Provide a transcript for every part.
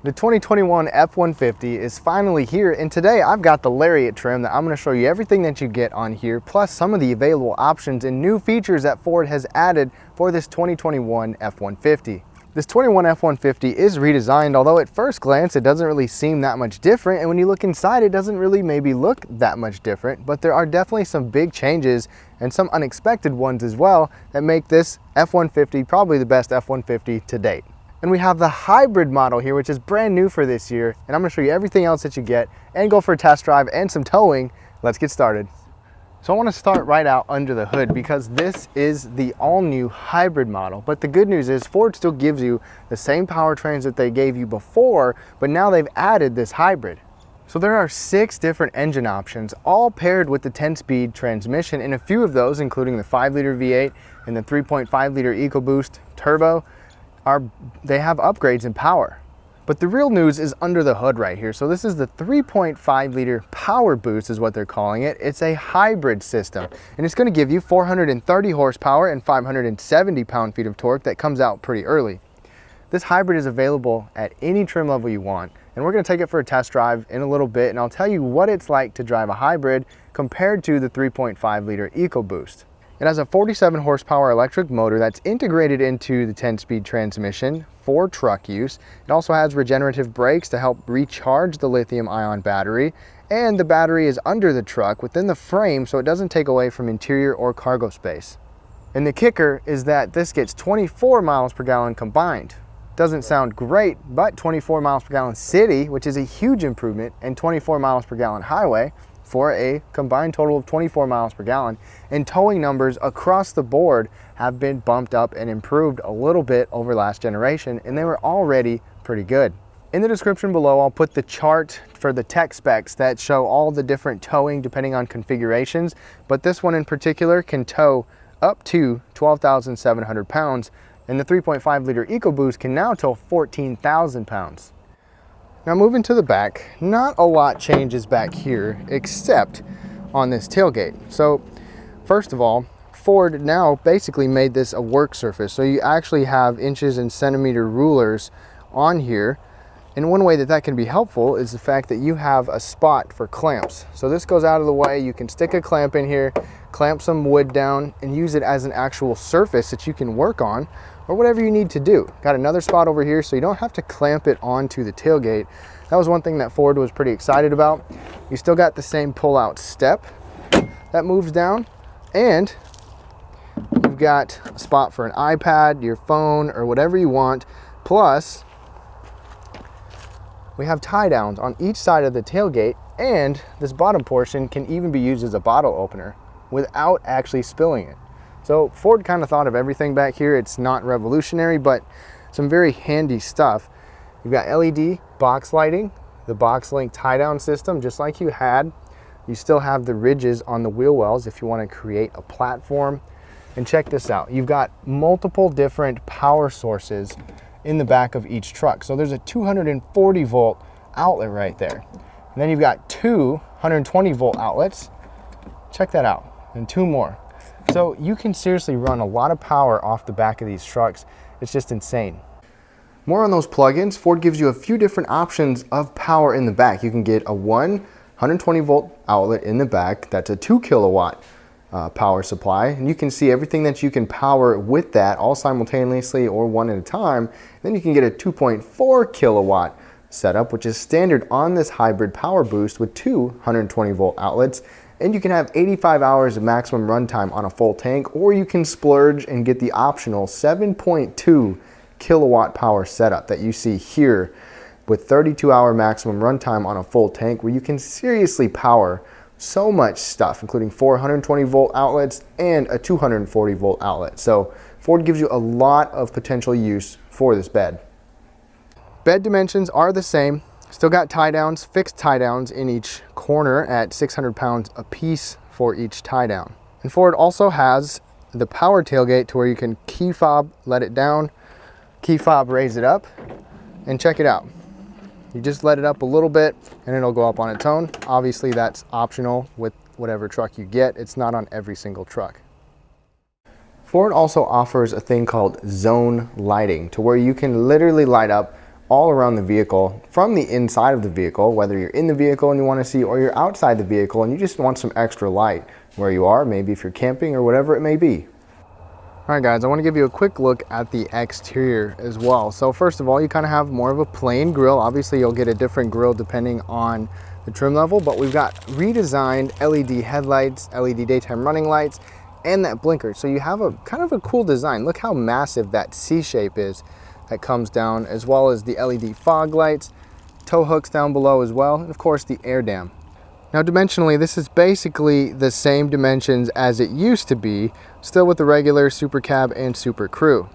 The 2021 F-150 is finally here, and today I've got the Lariat trim that I'm going to show you everything that you get on here, plus some of the available options and new features that Ford has added for this 2021 F-150. This 21 F-150 is redesigned, although at first glance it doesn't really seem that much different, and when you look inside it doesn't really maybe look that much different, but there are definitely some big changes and some unexpected ones as well that make this F-150 probably the best F-150 to date. And we have the hybrid model here, which is brand new for this year, and I'm going to show you everything else that you get and go for a test drive and some towing. Let's get started. So I want to start right out under the hood because this is the all-new hybrid model. But the good news is Ford still gives you the same powertrains that they gave you before, but now they've added this hybrid. So there are 6 different engine options, all paired with the 10-speed transmission, and a few of those, including the 5-liter V8 and the 3.5-liter EcoBoost Turbo, they have upgrades in power. But the real news is under the hood right here. So this is the 3.5-liter PowerBoost is what they're calling it. It's a hybrid system, and it's going to give you 430 horsepower and 570 pound-feet of torque that comes out pretty early. This hybrid is available at any trim level you want, and we're going to take it for a test drive in a little bit, and I'll tell you what it's like to drive a hybrid compared to the 3.5-liter EcoBoost. It has a 47 horsepower electric motor that's integrated into the 10-speed transmission for truck use. It also has regenerative brakes to help recharge the lithium-ion battery, and the battery is under the truck within the frame so it doesn't take away from interior or cargo space. And the kicker is that this gets 24 miles per gallon combined. Doesn't sound great, but 24 miles per gallon city, which is a huge improvement, and 24 miles per gallon highway, for a combined total of 24 miles per gallon, and towing numbers across the board have been bumped up and improved a little bit over last generation, and they were already pretty good. In the description below, I'll put the chart for the tech specs that show all the different towing depending on configurations, but this one in particular can tow up to 12,700 pounds, and the 3.5-liter EcoBoost can now tow 14,000 pounds. Now moving to the back, not a lot changes back here except on this tailgate. So first of all, Ford now basically made this a work surface. So you actually have inches and centimeter rulers on here. And one way that that can be helpful is the fact that you have a spot for clamps. So this goes out of the way. You can stick a clamp in here, clamp some wood down, and use it as an actual surface that you can work on or whatever you need to do. Got another spot over here so you don't have to clamp it onto the tailgate. That was one thing that Ford was pretty excited about. You still got the same pull-out step that moves down, and you've got a spot for an iPad, your phone, or whatever you want. Plus, we have tie downs on each side of the tailgate, and this bottom portion can even be used as a bottle opener without actually spilling it. So Ford kind of thought of everything back here. It's not revolutionary, but some very handy stuff. You've got LED box lighting, the box link tie down system, just like you had. You still have the ridges on the wheel wells if you want to create a platform. And check this out. You've got multiple different power sources in the back of each truck. So there's a 240 volt outlet right there. And then you've got 2 120 volt outlets. Check that out. And 2 more. So you can seriously run a lot of power off the back of these trucks. It's just insane. More on those plugins. Ford gives you a few different options of power in the back. You can get a 120 volt outlet in the back. That's a 2 kilowatt power supply. And you can see everything that you can power with that all simultaneously or one at a time. Then you can get a 2.4 kilowatt setup, which is standard on this hybrid PowerBoost with 2 120 volt outlets. And you can have 85 hours of maximum runtime on a full tank, or you can splurge and get the optional 7.2 kilowatt power setup that you see here with 32-hour maximum runtime on a full tank, where you can seriously power so much stuff, including 4 120 volt outlets and a 240 volt outlet. So Ford gives you a lot of potential use for this bed. Bed dimensions are the same. Still got tie downs, fixed tie downs in each corner at 600 pounds a piece for each tie down. And Ford also has the power tailgate to where you can key fob, let it down, key fob, raise it up, and check it out. You just let it up a little bit and it'll go up on its own. Obviously that's optional with whatever truck you get. It's not on every single truck. Ford also offers a thing called zone lighting, to where you can literally light up all around the vehicle from the inside of the vehicle, whether you're in the vehicle and you want to see, or you're outside the vehicle and you just want some extra light where you are, maybe if you're camping or whatever it may be. All right guys, I want to give you a quick look at the exterior as well. So first of all, you kind of have more of a plain grille. Obviously you'll get a different grille depending on the trim level, but we've got redesigned LED headlights, LED daytime running lights, and that blinker. So you have a kind of a cool design. Look how massive that C shape is that comes down, as well as the LED fog lights, tow hooks down below as well, and of course the air dam. Now dimensionally, this is basically the same dimensions as it used to be, still with the regular Super Cab and Super Crew.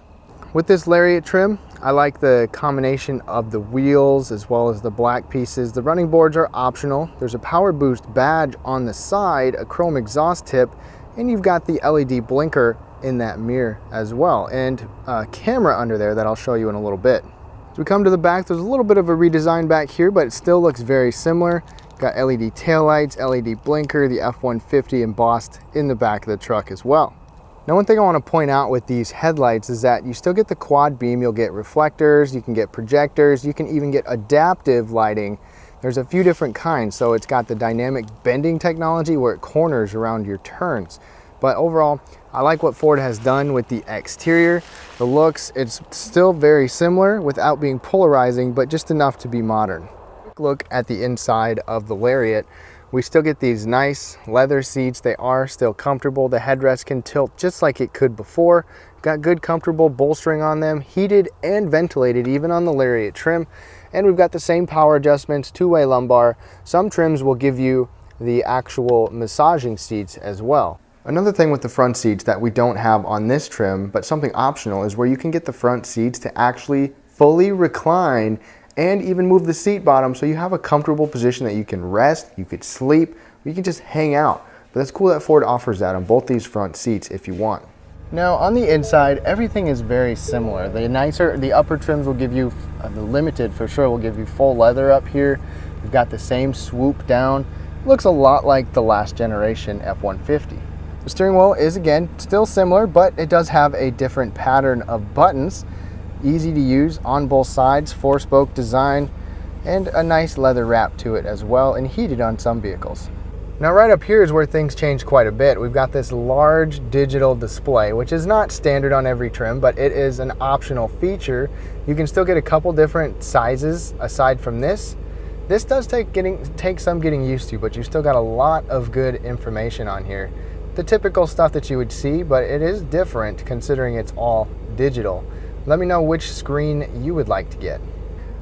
With this Lariat trim, I like the combination of the wheels as well as the black pieces. The running boards are optional. There's a PowerBoost badge on the side, a chrome exhaust tip, and you've got the LED blinker in that mirror as well, and a camera under there that I'll show you in a little bit. As we come to the back, there's a little bit of a redesign back here, but it still looks very similar. Got LED taillights, LED blinker, the F-150 embossed in the back of the truck as well. Now one thing I want to point out with these headlights is that you still get the quad beam, you'll get reflectors, you can get projectors, you can even get adaptive lighting. There's a few different kinds, so it's got the dynamic bending technology where it corners around your turns. But overall, I like what Ford has done with the exterior. The looks, it's still very similar without being polarizing, but just enough to be modern. Look at the inside of the Lariat. We still get these nice leather seats. They are still comfortable. The headrest can tilt just like it could before. Got good comfortable bolstering on them, heated and ventilated even on the Lariat trim. And we've got the same power adjustments, two-way lumbar. Some trims will give you the actual massaging seats as well. Another thing with the front seats that we don't have on this trim, but something optional, is where you can get the front seats to actually fully recline and even move the seat bottom so you have a comfortable position that you can rest, you could sleep, or you can just hang out. But that's cool that Ford offers that on both these front seats if you want. Now on the inside, everything is very similar. The upper trims will give you, the Limited for sure will give you full leather up here. You've got the same swoop down. Looks a lot like the last generation F-150. The steering wheel is again still similar, but it does have a different pattern of buttons. Easy to use on both sides, 4-spoke design, and a nice leather wrap to it as well, and heated on some vehicles. Now right up here is where things change quite a bit. We've got this large digital display, which is not standard on every trim, but it is an optional feature. You can still get a couple different sizes aside from this. This does take some getting used to, but you still got a lot of good information on here. The typical stuff that you would see, but it is different considering it's all digital. Let me know which screen you would like to get.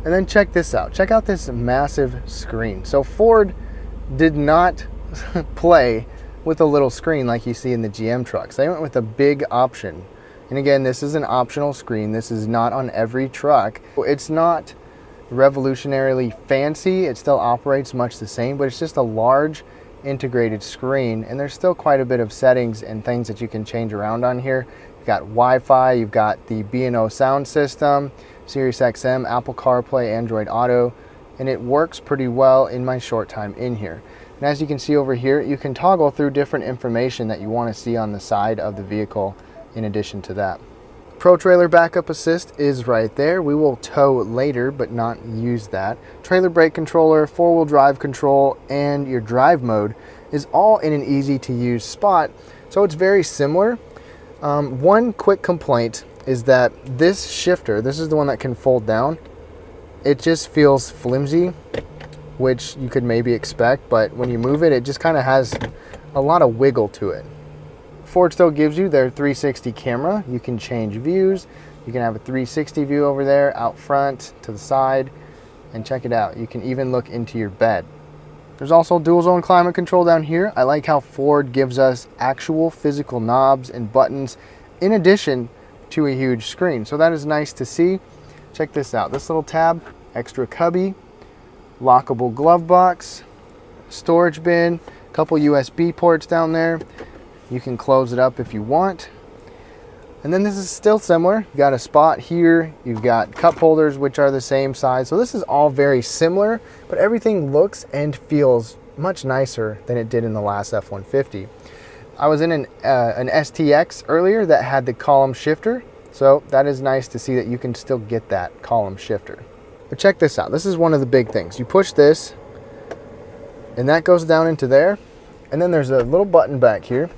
And then check this out. Check out this massive screen. So Ford did not play with a little screen like you see in the GM trucks. They went with a big option. And again, this is an optional screen. This is not on every truck. It's not revolutionarily fancy. It still operates much the same, but it's just a large integrated screen, and there's still quite a bit of settings and things that you can change around on here. You've got Wi-Fi, you've got the B&O sound system, Sirius XM, Apple CarPlay, Android Auto, and it works pretty well in my short time in here. And as you can see over here, you can toggle through different information that you want to see on the side of the vehicle in addition to that. Pro Trailer Backup Assist is right there. We will tow later, but not use that. Trailer brake controller, 4-wheel drive control, and your drive mode is all in an easy to use spot. So it's very similar. One quick complaint is that this shifter, this is the one that can fold down, it just feels flimsy, which you could maybe expect, but when you move it, it just kind of has a lot of wiggle to it. Ford still gives you their 360 camera. You can change views. You can have a 360 view over there, out front, to the side, and check it out. You can even look into your bed. There's also dual zone climate control down here. I like how Ford gives us actual physical knobs and buttons in addition to a huge screen. So that is nice to see. Check this out. This little tab, extra cubby, lockable glove box, storage bin, a couple USB ports down there. You can close it up if you want. And then this is still similar. You've got a spot here. You've got cup holders, which are the same size. So this is all very similar, but everything looks and feels much nicer than it did in the last F-150. I was in an STX earlier that had the column shifter. So that is nice to see that you can still get that column shifter. But check this out. This is one of the big things. You push this, and that goes down into there. And then there's a little button back here.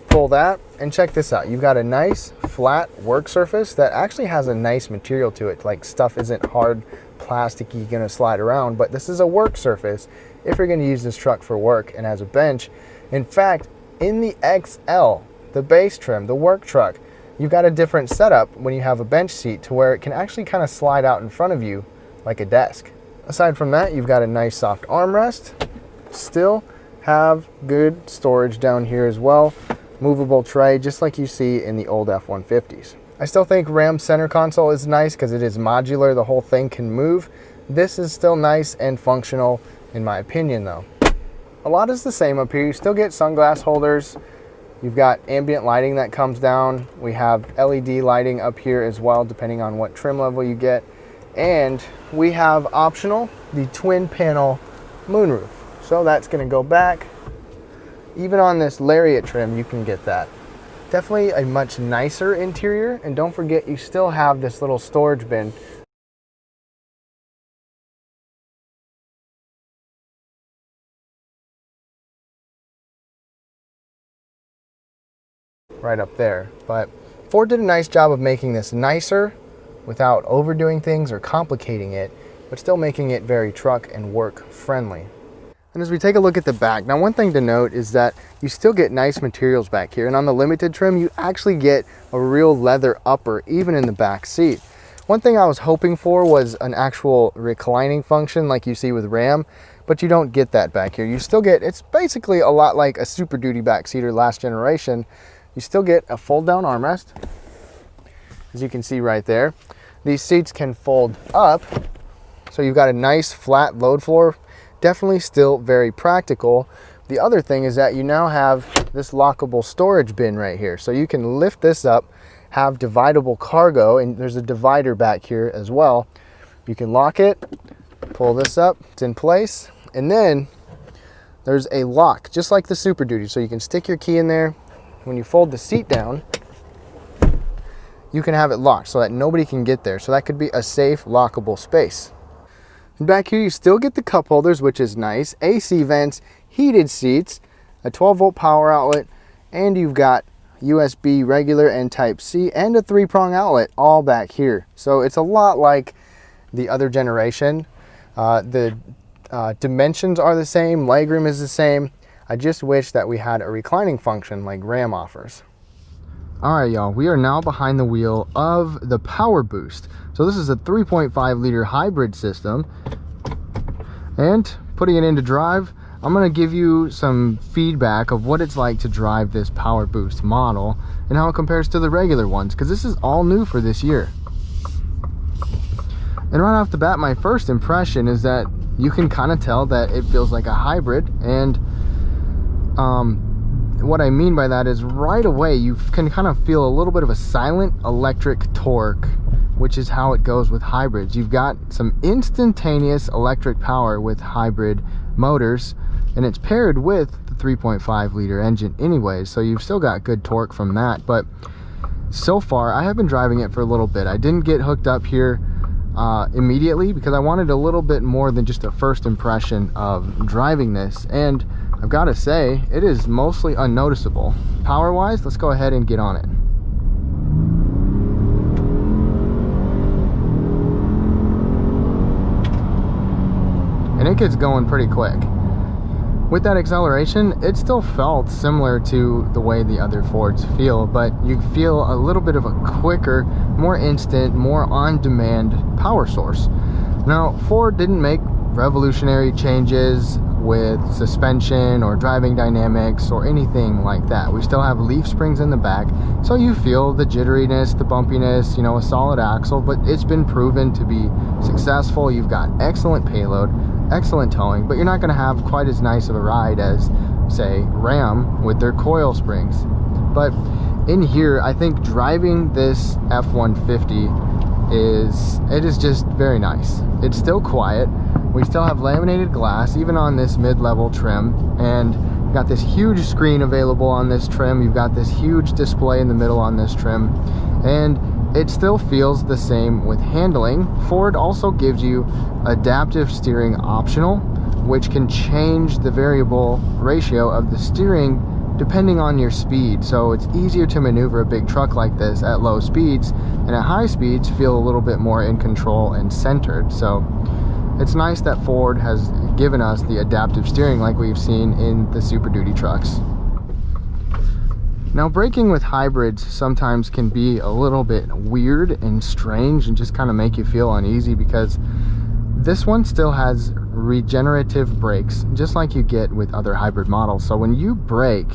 Pull that, and check this out. You've got a nice flat work surface that actually has a nice material to it. Like, stuff isn't hard, plasticky, gonna slide around, but this is a work surface if you're gonna use this truck for work and as a bench. In fact, in the XL, the base trim, the work truck, you've got a different setup when you have a bench seat to where it can actually kind of slide out in front of you like a desk. Aside from that, you've got a nice soft armrest. Still have good storage down here as well. Movable tray, just like you see in the old F-150s. I still think Ram's center console is nice because it is modular. The whole thing can move. This is still nice and functional in my opinion though. A lot is the same up here. You still get sunglass holders. You've got ambient lighting that comes down. We have LED lighting up here as well, depending on what trim level you get. And we have optional, the twin panel moonroof. So that's gonna go back. Even on this Lariat trim, you can get that. Definitely a much nicer interior. And don't forget, you still have this little storage bin right up there. But Ford did a nice job of making this nicer without overdoing things or complicating it, but still making it very truck and work friendly. And as we take a look at the back, now one thing to note is that you still get nice materials back here. And on the limited trim, you actually get a real leather upper, even in the back seat. One thing I was hoping for was an actual reclining function like you see with Ram, but you don't get that back here. You still get, it's basically a lot like a Super Duty backseater last generation. You still get a fold down armrest, as you can see right there. These seats can fold up, so you've got a nice flat load floor. Definitely still very practical. The other thing is that you now have this lockable storage bin right here. So you can lift this up, have dividable cargo, and there's a divider back here as well. You can lock it, pull this up, it's in place, and then there's a lock, just like the Super Duty. So you can stick your key in there. When you fold the seat down, you can have it locked so that nobody can get there. So that could be a safe, lockable space. And back here, you still get the cup holders, which is nice, AC vents, heated seats, a 12-volt power outlet, and you've got USB regular and Type-C, and a 3-prong outlet all back here. So it's a lot like the other generation. The dimensions are the same, legroom is the same. I just wish that we had a reclining function like Ram offers. All right, y'all, we are now behind the wheel of the PowerBoost. So this is a 3.5 liter hybrid system. And putting it into drive, I'm gonna give you some feedback of what it's like to drive this PowerBoost model and how it compares to the regular ones, because this is all new for this year. And right off the bat, my first impression is that you can kind of tell that it feels like a hybrid. And what I mean by that is right away you can kind of feel a little bit of a silent electric torque, which is how it goes with hybrids. You've got some instantaneous electric power with hybrid motors, and it's paired with the 3.5 liter engine anyways, so you've still got good torque from that. But so far, I have been driving it for a little bit. I didn't get hooked up here immediately because I wanted a little bit more than just a first impression of driving this, and I've got to say, it is mostly unnoticeable. Power-wise, let's go ahead and get on it. And it gets going pretty quick. With that acceleration, it still felt similar to the way the other Fords feel, but you feel a little bit of a quicker, more instant, more on-demand power source. Now, Ford didn't make revolutionary changes with suspension or driving dynamics or anything like that. We still have leaf springs in the back, so you feel the jitteriness, the bumpiness, you know, a solid axle, but it's been proven to be successful. You've got excellent payload, excellent towing, but you're not going to have quite as nice of a ride as, say, Ram with their coil springs. But in here, I think driving this F-150 is just very nice. It's still quiet. We still have laminated glass even on this mid-level trim, and you've got this huge screen available on this trim. You've got this huge display in the middle on this trim, and it still feels the same with handling. Ford also gives you adaptive steering optional, which can change the variable ratio of the steering depending on your speed. So it's easier to maneuver a big truck like this at low speeds, and at high speeds feel a little bit more in control and centered. So it's nice that Ford has given us the adaptive steering like we've seen in the Super Duty trucks. Now, braking with hybrids sometimes can be a little bit weird and strange and just kind of make you feel uneasy, because this one still has regenerative brakes, just like you get with other hybrid models. So when you brake,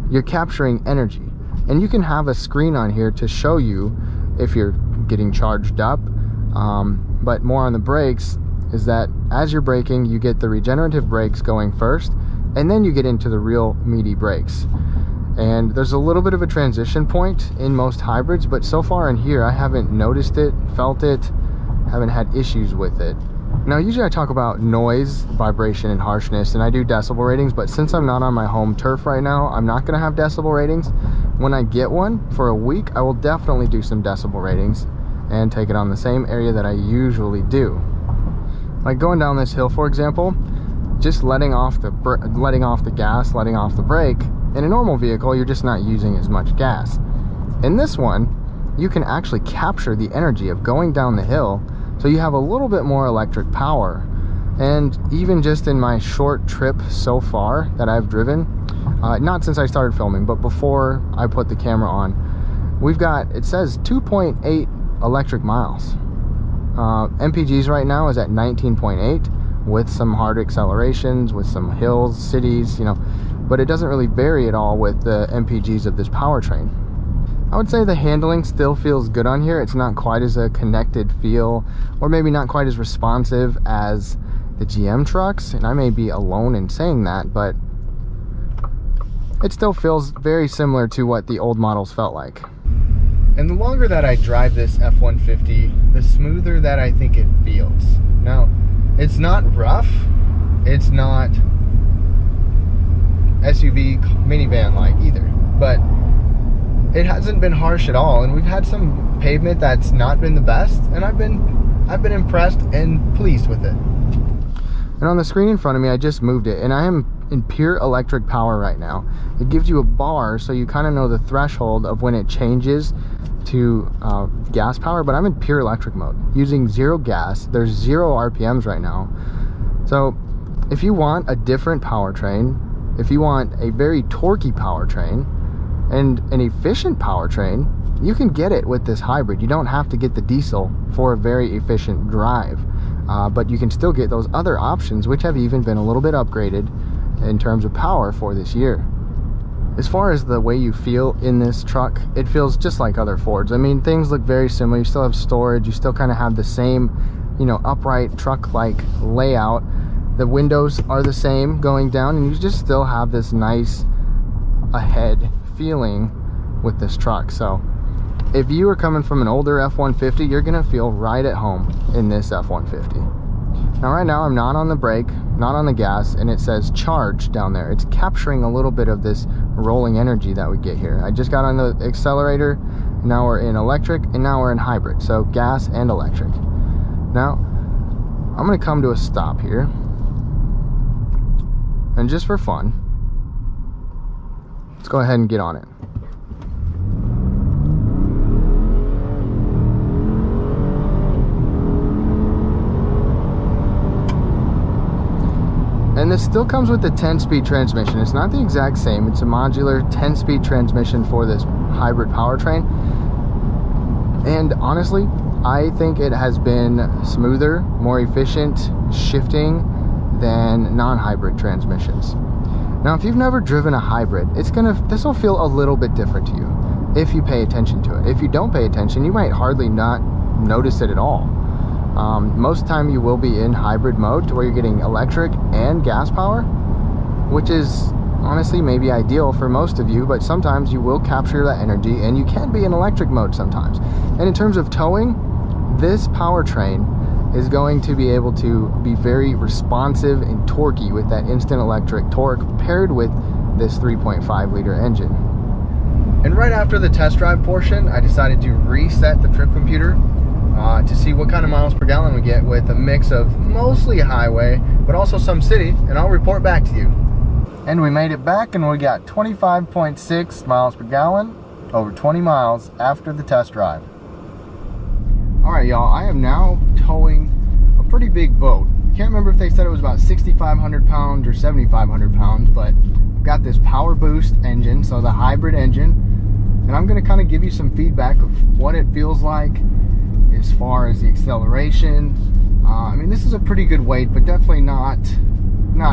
you're capturing energy, and you can have a screen on here to show you if you're getting charged up. But more on the brakes is that as you're braking, you get the regenerative brakes going first, and then you get into the real meaty brakes. And there's a little bit of a transition point in most hybrids, but so far in here I haven't noticed it, felt it, haven't had issues with it. Now, usually I talk about noise, vibration, and harshness, and I do decibel ratings, but since I'm not on my home turf right now, I'm not gonna have decibel ratings. When I get one for a week, I will definitely do some decibel ratings and take it on the same area that I usually do. Like going down this hill, for example, just letting off the gas, letting off the brake. In a normal vehicle, you're just not using as much gas. In this one, you can actually capture the energy of going down the hill, so you have a little bit more electric power. And even just in my short trip so far that I've driven, not since I started filming, but before I put the camera on, we've got, it says 2.8 electric miles. MPG's right now is at 19.8 with some hard accelerations, with some hills, cities, you know, but it doesn't really vary at all with the MPGs of this powertrain. I would say the handling still feels good on here. It's not quite as a connected feel, or maybe not quite as responsive as the GM trucks, and I may be alone in saying that, but it still feels very similar to what the old models felt like. And the longer that I drive this F-150, the smoother that I think it feels. Now, it's not rough, it's not SUV minivan like either, but it hasn't been harsh at all. And we've had some pavement that's not been the best, and I've been impressed and pleased with it. And on the screen in front of me, I just moved it, and I am in pure electric power right now. It gives you a bar, so you kind of know the threshold of when it changes to gas power, but I'm in pure electric mode using zero gas. There's 0 RPMs right now. So if you want a different powertrain, if you want a very torquey powertrain and an efficient powertrain, you can get it with this hybrid. You don't have to get the diesel for a very efficient drive, but you can still get those other options, which have even been a little bit upgraded in terms of power for this year. As far as the way you feel in this truck, it feels just like other Fords. I mean, things look very similar. You still have storage, you still kind of have the same, you know, upright truck-like layout. The windows are the same going down, and you just still have this nice ahead feeling with this truck. So if you are coming from an older F-150, you're gonna feel right at home in this F-150. Now right now I'm not on the brake, not on the gas, and it says charge down there. It's capturing a little bit of this rolling energy that we get here. I just got on the accelerator, now we're in electric, and now we're in hybrid, so gas and electric. Now I'm gonna come to a stop here, and just for fun, let's go ahead and get on it. And this still comes with the 10-speed transmission. It's not the exact same. It's a modular 10-speed transmission for this hybrid powertrain. And honestly, I think it has been smoother, more efficient shifting than non-hybrid transmissions. Now, if you've never driven a hybrid, this will feel a little bit different to you if you pay attention to it. If you don't pay attention, you might hardly not notice it at all. Most time you will be in hybrid mode to where you're getting electric and gas power, which is honestly maybe ideal for most of you, but sometimes you will capture that energy and you can be in electric mode sometimes. And in terms of towing, this powertrain is going to be able to be very responsive and torquey with that instant electric torque paired with this 3.5 liter engine. And right after the test drive portion, I decided to reset the trip computer to see what kind of miles per gallon we get with a mix of mostly highway, but also some city, and I'll report back to you. And we made it back, and we got 25.6 miles per gallon over 20 miles after the test drive. All right, y'all, I am now towing a pretty big boat. Can't remember if they said it was about 6,500 pounds or 7,500 pounds, but I've got this PowerBoost engine, so the hybrid engine, and I'm gonna kind of give you some feedback of what it feels like as far as the acceleration. I mean, this is a pretty good weight, but definitely not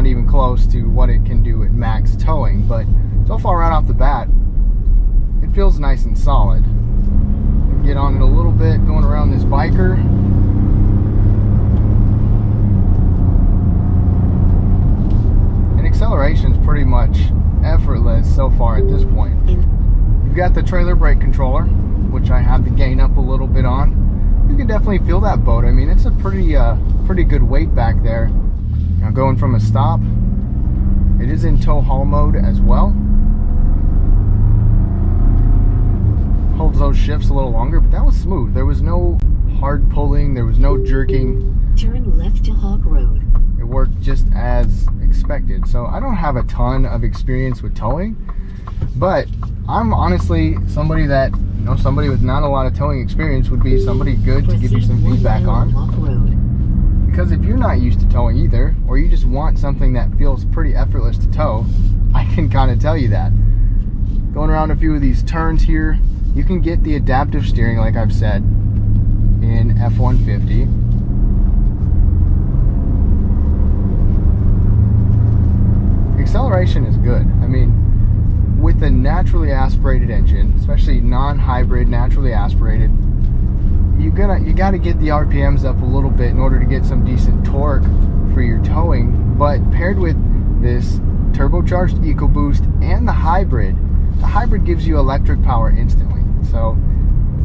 even close to what it can do at max towing. But so far right off the bat, it feels nice and solid. Get on it a little bit, going around this biker. And acceleration is pretty much effortless so far at this point. You've got the trailer brake controller, which I have the gain up a little bit on. You can definitely feel that boat. I mean, it's a pretty good weight back there. Now going from a stop, it is in tow haul mode as well. Holds those shifts a little longer, but that was smooth. There was no hard pulling, there was no jerking. Turn left to Hawk Road. It worked just as expected. So I don't have a ton of experience with towing, but I'm honestly somebody that, you know, somebody with not a lot of towing experience would be somebody good to give you some feedback on. Because if you're not used to towing either, or you just want something that feels pretty effortless to tow, I can kind of tell you that. Going around a few of these turns here, you can get the adaptive steering, like I've said, in F-150. Acceleration is good. I mean, with a naturally aspirated engine, especially non-hybrid, naturally aspirated, you gotta get the RPMs up a little bit in order to get some decent torque for your towing. But paired with this turbocharged EcoBoost and the hybrid gives you electric power instantly. So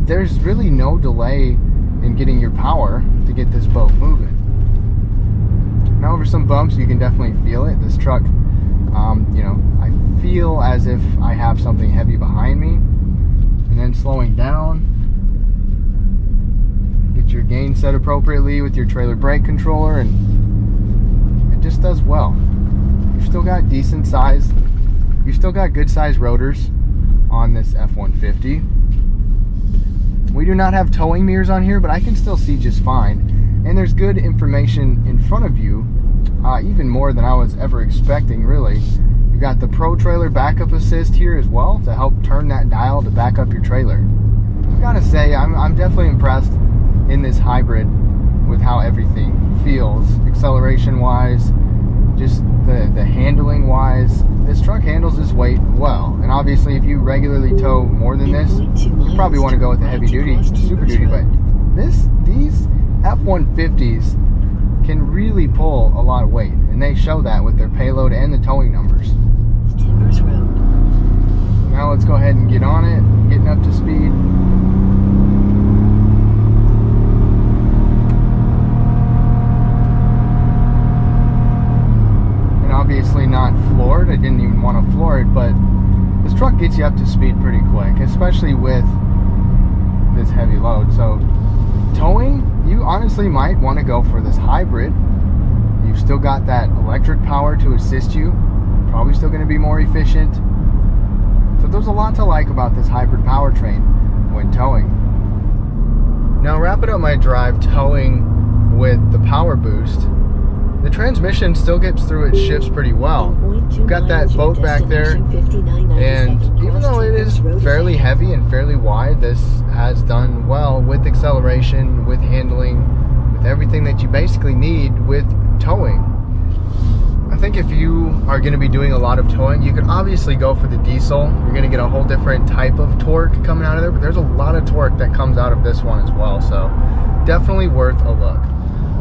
there's really no delay in getting your power to get this boat moving. Now over some bumps, you can definitely feel it. This truck, you know, I feel as if I have something heavy behind me. And then slowing down, get your gain set appropriately with your trailer brake controller, and it just does well. You've still got decent size, you've still got good size rotors on this F-150. We do not have towing mirrors on here, but I can still see just fine. And there's good information in front of you, even more than I was ever expecting, really. You've got the Pro Trailer Backup Assist here as well to help turn that dial to back up your trailer. I've got to say, I'm definitely impressed in this hybrid with how everything feels, acceleration-wise, just the handling-wise. This truck handles this weight well, and obviously if you regularly tow more than this, you probably want to go with the heavy duty, super duty, but these F-150s can really pull a lot of weight, and they show that with their payload and the towing numbers. Now let's go ahead and get on it, getting up to speed. And obviously not floored. I didn't even want to floor it, but this truck gets you up to speed pretty quick, especially with this heavy load. So towing, you honestly might want to go for this hybrid. You've still got that electric power to assist you, probably still going to be more efficient. So there's a lot to like about this hybrid powertrain when towing. Now wrapping up my drive towing with the PowerBoost, the transmission still gets through its shifts pretty well. You've got that boat back there, and even though it is fairly heavy and fairly wide, this has done well with acceleration, with handling, with everything that you basically need with towing. I think if you are going to be doing a lot of towing, you could obviously go for the diesel. You're going to get a whole different type of torque coming out of there, but there's a lot of torque that comes out of this one as well, so definitely worth a look.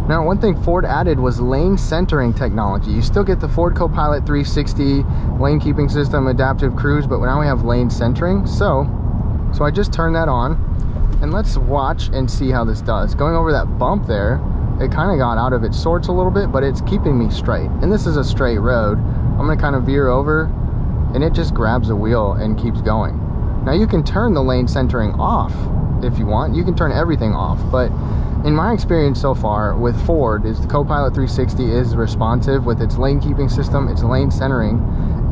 Now, one thing Ford added was lane centering technology. You still get the Ford Copilot 360 lane keeping system, adaptive cruise, but now we have lane centering. So I just turned that on, and let's watch and see how this does. Going over that bump there, it kind of got out of its sorts a little bit, but it's keeping me straight. And this is a straight road. I'm gonna kind of veer over, and it just grabs the wheel and keeps going. Now you can turn the lane centering off if you want. You can turn everything off, but in my experience so far with Ford is the Copilot 360 is responsive with its lane keeping system, its lane centering,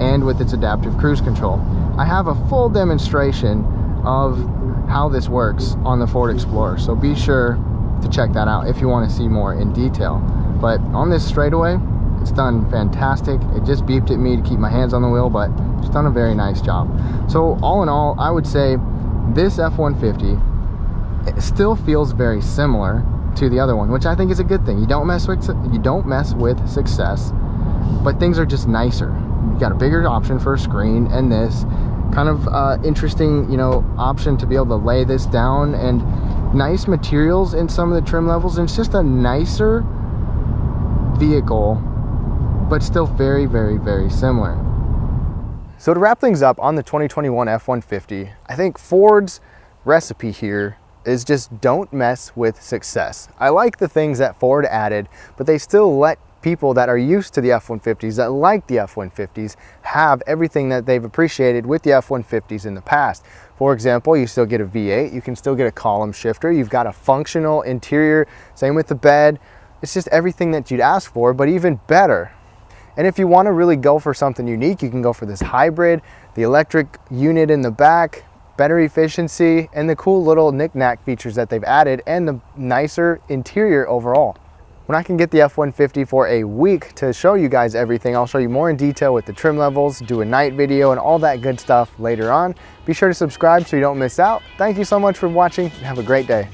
and with its adaptive cruise control. I have a full demonstration of how this works on the Ford Explorer, so be sure to check that out if you want to see more in detail. But on this straightaway, it's done fantastic. It just beeped at me to keep my hands on the wheel, but it's done a very nice job. So all in all, I would say this F-150, it still feels very similar to the other one, which I think is a good thing. You don't mess with success, but things are just nicer. You got a bigger option for a screen, and this kind of interesting, you know, option to be able to lay this down, and nice materials in some of the trim levels, and it's just a nicer vehicle, but still very, very, very similar. So to wrap things up on the 2021 F-150, I think Ford's recipe here is just don't mess with success. I like the things that Ford added, but they still let people that are used to the F-150s, that like the F-150s, have everything that they've appreciated with the F-150s in the past. For example, you still get a V8, you can still get a column shifter, you've got a functional interior, same with the bed. It's just everything that you'd ask for, but even better. And if you want to really go for something unique, you can go for this hybrid, the electric unit in the back, better efficiency, and the cool little knick-knack features that they've added, and the nicer interior overall. When I can get the F-150 for a week to show you guys everything, I'll show you more in detail with the trim levels, do a night video, and all that good stuff later on. Be sure to subscribe so you don't miss out. Thank you so much for watching, and have a great day.